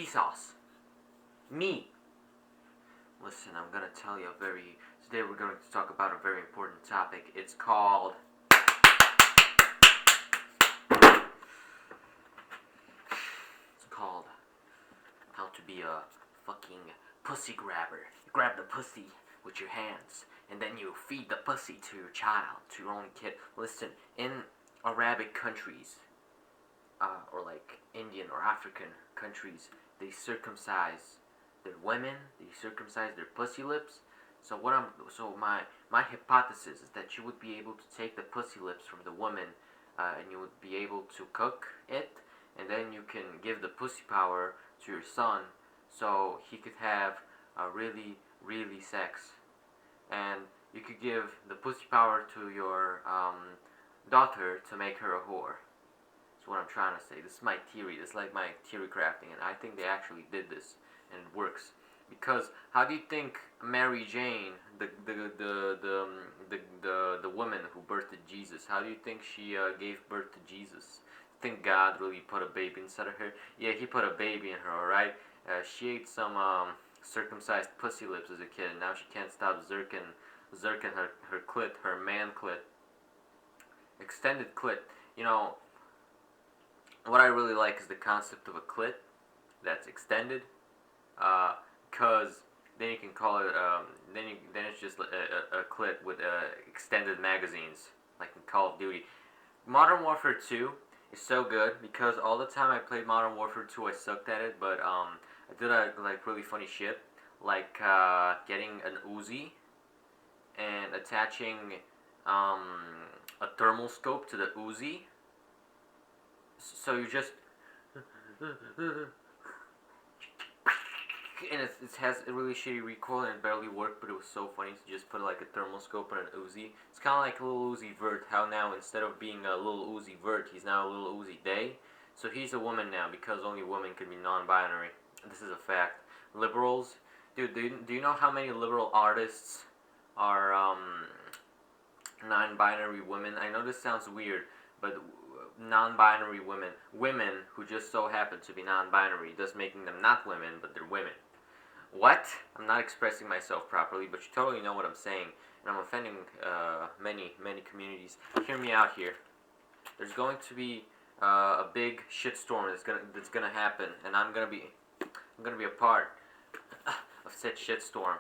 sauce. Meat. Listen, I'm gonna tell you today we're going to talk about a very important topic. It's called how to be a fucking pussy grabber. You grab the pussy with your hands, and then you feed the pussy to your child, to your own kid. Listen, in Arabic countries, or like Indian or African countries, they circumcise their women, they circumcise their pussy lips. So my hypothesis is that you would be able to take the pussy lips from the woman, and you would be able to cook it, and then you can give the pussy power to your son, so he could have really, really sex, and you could give the pussy power to your daughter to make her a whore. That's what I'm trying to say. This is my theory. This is like my theory crafting, and I think they actually did this, and it works. Because how do you think Mary Jane, the woman who birthed Jesus, how do you think she gave birth to Jesus? Think God really put a baby inside of her? Yeah, he put a baby in her, alright? She ate some circumcised pussy lips as a kid, and now she can't stop zerking her clit, her man clit. Extended clit. You know, what I really like is the concept of a clit that's extended, because then you can call it, then it's just a clit with extended magazines, like in Call of Duty. Modern Warfare 2 is so good because all the time I played Modern Warfare 2 I sucked at it, but I did like really funny shit, like getting an Uzi and attaching a thermal scope to the Uzi. So you just and it has a really shitty recoil and it barely worked, but it was so funny to just put like a thermal scope on an Uzi. It's kind of like a little Uzi Vert, how now instead of being a little Uzi Vert, he's now a little Uzi Day. So he's a woman now because only women can be non-binary. This is a fact. Liberals, dude, do you know how many liberal artists are non-binary women? I know this sounds weird, but non-binary women who just so happen to be non-binary, thus making them not women, but they're women. What? I'm not expressing myself properly, but you totally know what I'm saying, and I'm offending many communities. Hear me out here. There's going to be a big shitstorm that's gonna happen, and I'm gonna be a part of said shitstorm.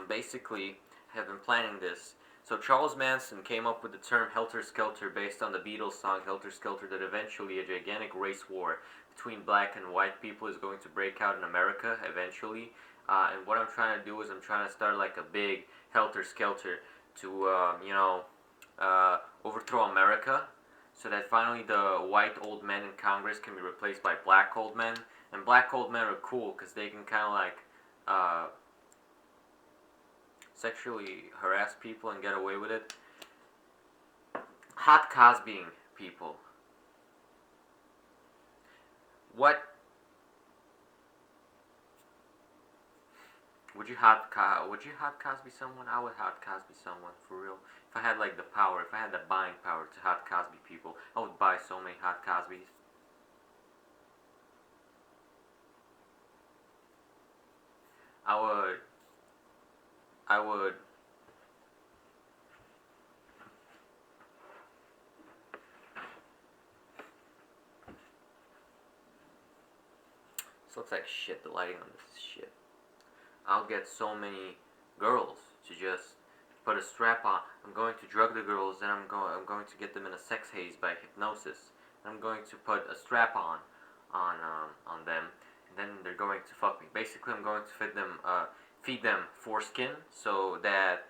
Basically, I have been planning this. So Charles Manson came up with the term Helter Skelter based on the Beatles song Helter Skelter, that eventually a gigantic race war between black and white people is going to break out in America eventually. And what I'm trying to do is I'm trying to start like a big Helter Skelter to, overthrow America, so that finally the white old men in Congress can be replaced by black old men. And black old men are cool because they can kind of like sexually harass people and get away with it. Hot Cosbying people. What? Would you hot Cosby someone? I would hot Cosby someone, for real. If I had like the power, if I had the buying power to hot Cosby people, I would buy so many hot Cosbys. I would. This looks like shit. The lighting on this is shit. I'll get so many girls to just put a strap on. I'm going to drug the girls, then I'm going to get them in a sex haze by hypnosis. I'm going to put a strap on them, and then they're going to fuck me. Basically, I'm going to feed them foreskin, so that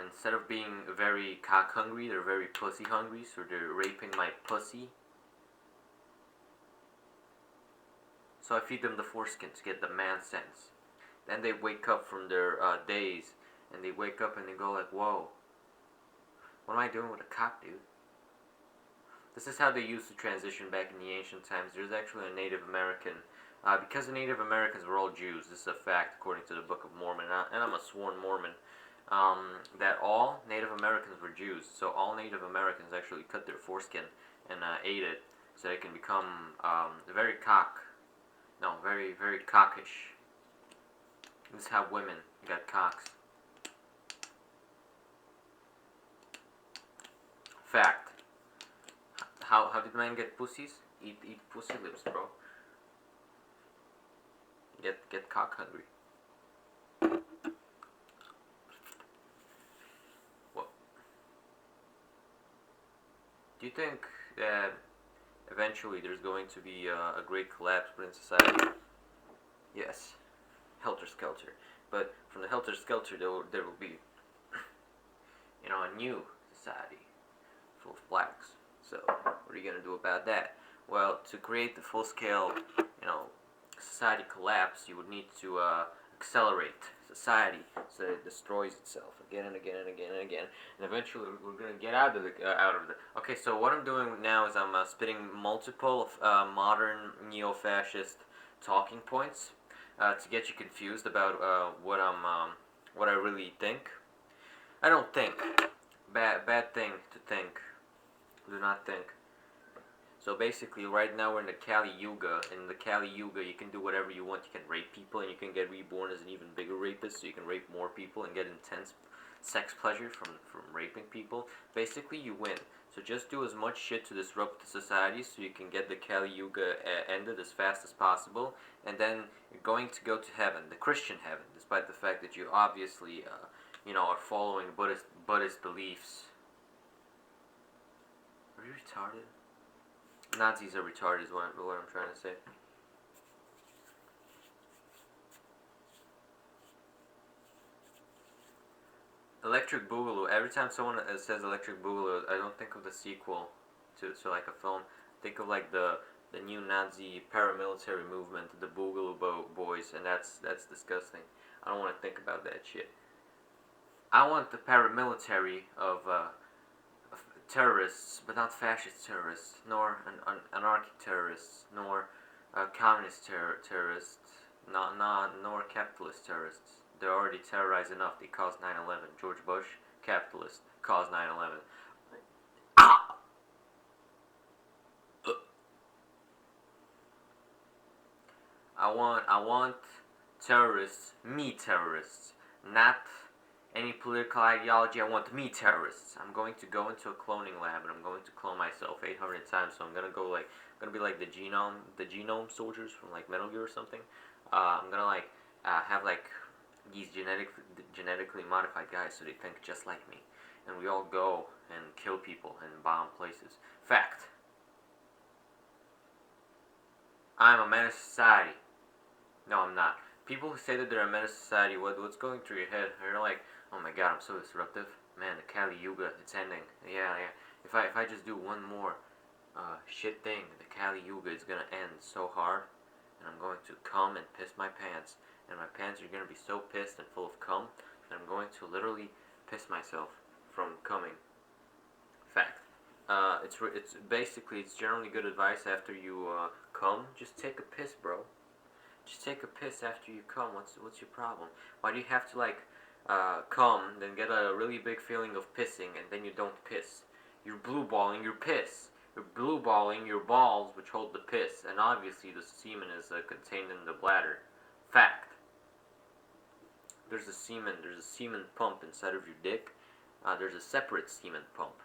instead of being very cock hungry, they're very pussy hungry. So they're raping my pussy. So I feed them the foreskin to get the man sense. Then they wake up from their daze, and they wake up and they go like, whoa, what am I doing with a cock, dude? This is how they used to transition back in the ancient times. There's actually a Native American, because the Native Americans were all Jews, this is a fact according to the Book of Mormon, and I'm a sworn Mormon, that all Native Americans were Jews. So all Native Americans actually cut their foreskin and ate it, so they can become very cock No, very, very cockish. This is how women get cocks. Fact. How did men get pussies? Eat pussy lips, bro. Get cock hungry. What? Do you think that eventually there's going to be a great collapse within society? Yes. Helter skelter. But from the helter skelter, there will be, a new society full of blacks. So what are you gonna do about that? Well, to create the full scale, society collapse, you would need to accelerate society so it destroys itself again and again and again and again, and eventually we're gonna get out of the. Okay, so what I'm doing now is I'm spitting multiple modern neo-fascist talking points to get you confused about what I really think. I don't think. Bad thing to think. Do not think. So basically, right now we're in the Kali Yuga. In the Kali Yuga, you can do whatever you want. You can rape people, and you can get reborn as an even bigger rapist. So you can rape more people and get intense sex pleasure from raping people. Basically, you win. So just do as much shit to disrupt the society so you can get the Kali Yuga ended as fast as possible, and then you're going to go to heaven, the Christian heaven, despite the fact that you obviously, are following Buddhist beliefs. Are you retarded? Nazis are retarded is what I'm trying to say. Electric Boogaloo. Every time someone says Electric Boogaloo, I don't think of the sequel to like a film. Think of like the new Nazi paramilitary movement, the Boogaloo Boys, and that's disgusting. I don't want to think about that shit. I want the paramilitary of terrorists, but not fascist terrorists, nor anarchic terrorists, nor communist terrorists, nor capitalist terrorists. They're already terrorized enough. They caused 9/11. George Bush, capitalist, caused 9/11. Ah! I want terrorists, me terrorists, not any political ideology. I want me terrorists. I'm going to go into a cloning lab and I'm going to clone myself 800 times. So I'm gonna be like the genome soldiers from like Metal Gear or something. I'm gonna have like these genetically modified guys so they think just like me, and we all go and kill people and bomb places. Fact. I'm a menace to society. No, I'm not. People who say that they're a menace to society, what's going through your head? You're like, oh my god, I'm so disruptive. Man, the Kali Yuga, it's ending. Yeah. If I just do one more shit thing, the Kali Yuga is gonna end so hard, and I'm going to come and piss my pants, and my pants are gonna be so pissed and full of cum that I'm going to literally piss myself from coming. Fact. It's basically it's generally good advice after you come. Just take a piss, bro. Just take a piss after you come. What's your problem? Why do you have to come, then get a really big feeling of pissing, and then you don't piss? You're blue balling your piss. You're blue balling your balls, which hold the piss, and obviously the semen is contained in the bladder. Fact. There's a semen pump inside of your dick. There's a separate semen pump,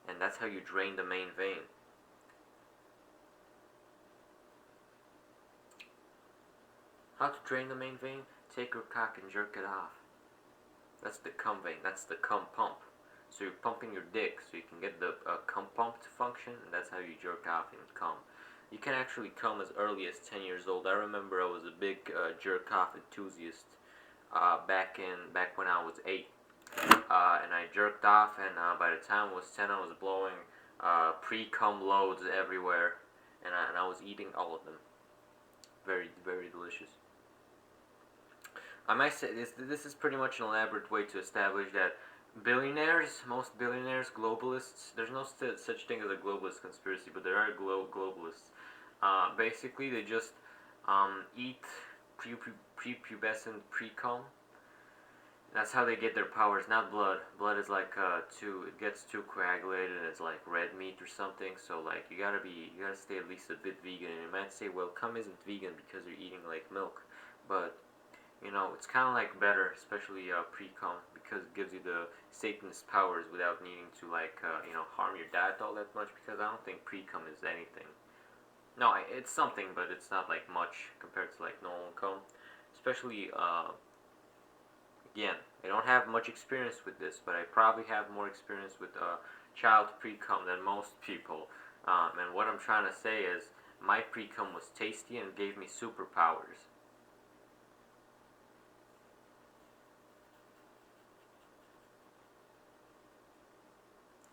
and that's how you drain the main vein. How to drain the main vein? Take your cock and jerk it off. That's the cum vein. That's the cum pump. So you're pumping your dick so you can get the cum pump to function, and that's how you jerk off and cum. You can actually cum as early as 10 years old. I remember I was a big jerk off enthusiast back when I was 8, and I jerked off, and by the time I was 10, I was blowing pre-cum loads everywhere, and I was eating all of them. Very, very delicious. I might say this is pretty much an elaborate way to establish that most billionaires, globalists, there's no such thing as a globalist conspiracy, but there are globalists. Basically, they just eat prepubescent pre-cum, That's how they get their powers, not blood. Blood is like it gets too coagulated. It's like red meat or something. So like you gotta stay at least a bit vegan. And you might say, well, cum isn't vegan because you're eating like milk, but you know it's kind of like better, especially pre-cum, because it gives you the Satan's powers without needing to like harm your diet all that much. Because I don't think pre-cum is anything. No, it's something, but it's not like much compared to like normal cum, especially again, I don't have much experience with this, but I probably have more experience with child pre-cum than most people. And what I'm trying to say is, my pre-cum was tasty and gave me superpowers.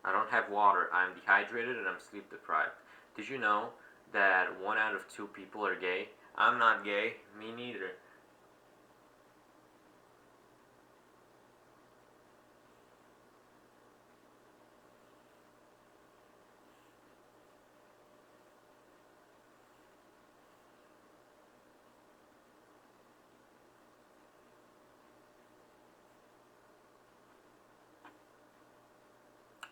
I don't have water, I'm dehydrated, and I'm sleep deprived. Did you know that 1 out of 2 people are gay? I'm not gay, me neither.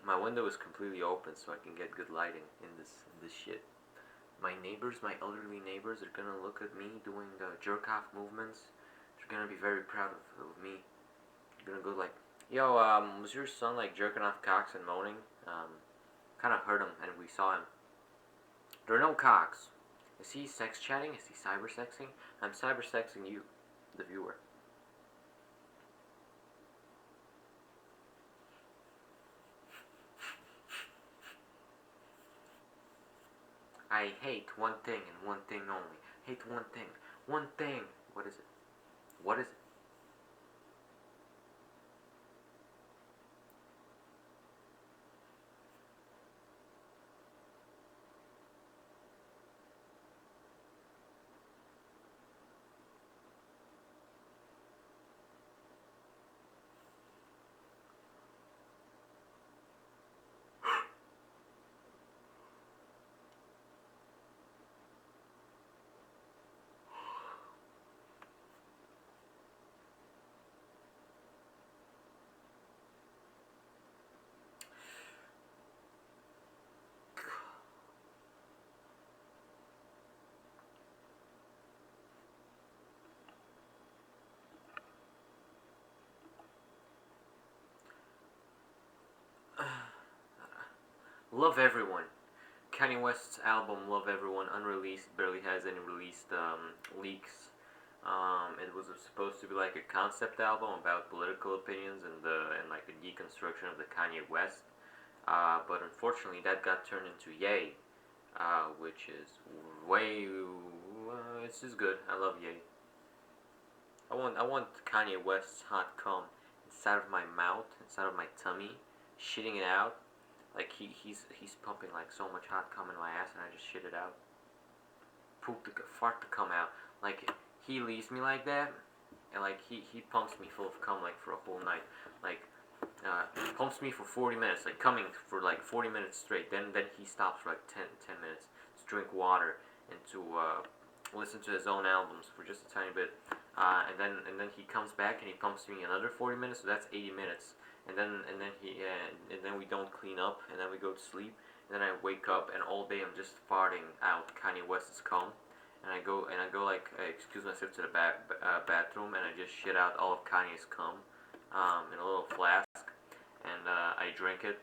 My window is completely open so I can get good lighting in this shit. My neighbors, my elderly neighbors, are gonna look at me doing the jerk off movements. They're gonna be very proud of me. They're gonna go like, "Yo, was your son like jerking off cocks and moaning?" Kind of heard him, and we saw him. There are no cocks. Is he sex chatting? Is he cyber sexing? I'm cyber sexing you, the viewer. I hate one thing and one thing only. Hate one thing. One thing. What is it? What is it? Love Everyone. Kanye West's album Love Everyone, unreleased, barely has any released leaks. It was supposed to be like a concept album about political opinions and like a deconstruction of the Kanye West. But unfortunately, that got turned into Yay, which is way. It's just good. I love Yay. I want Kanye West's hot cum inside of my mouth, inside of my tummy, shitting it out. Like he's pumping like so much hot cum in my ass, and I just shit it out. Poop to fart to come out. Like he leaves me like that, and like he pumps me full of cum like for a whole night. Like pumps me for 40 minutes, like coming for like 40 minutes straight. Then he stops for like 10 minutes to drink water and to listen to his own albums for just a tiny bit. And then he comes back and he pumps me another 40 minutes, so that's 80 minutes. And then we don't clean up, and then we go to sleep. And then I wake up, and all day I'm just farting out Kanye West's cum. And I go like excuse myself to the bathroom, and I just shit out all of Kanye's cum in a little flask, and I drink it,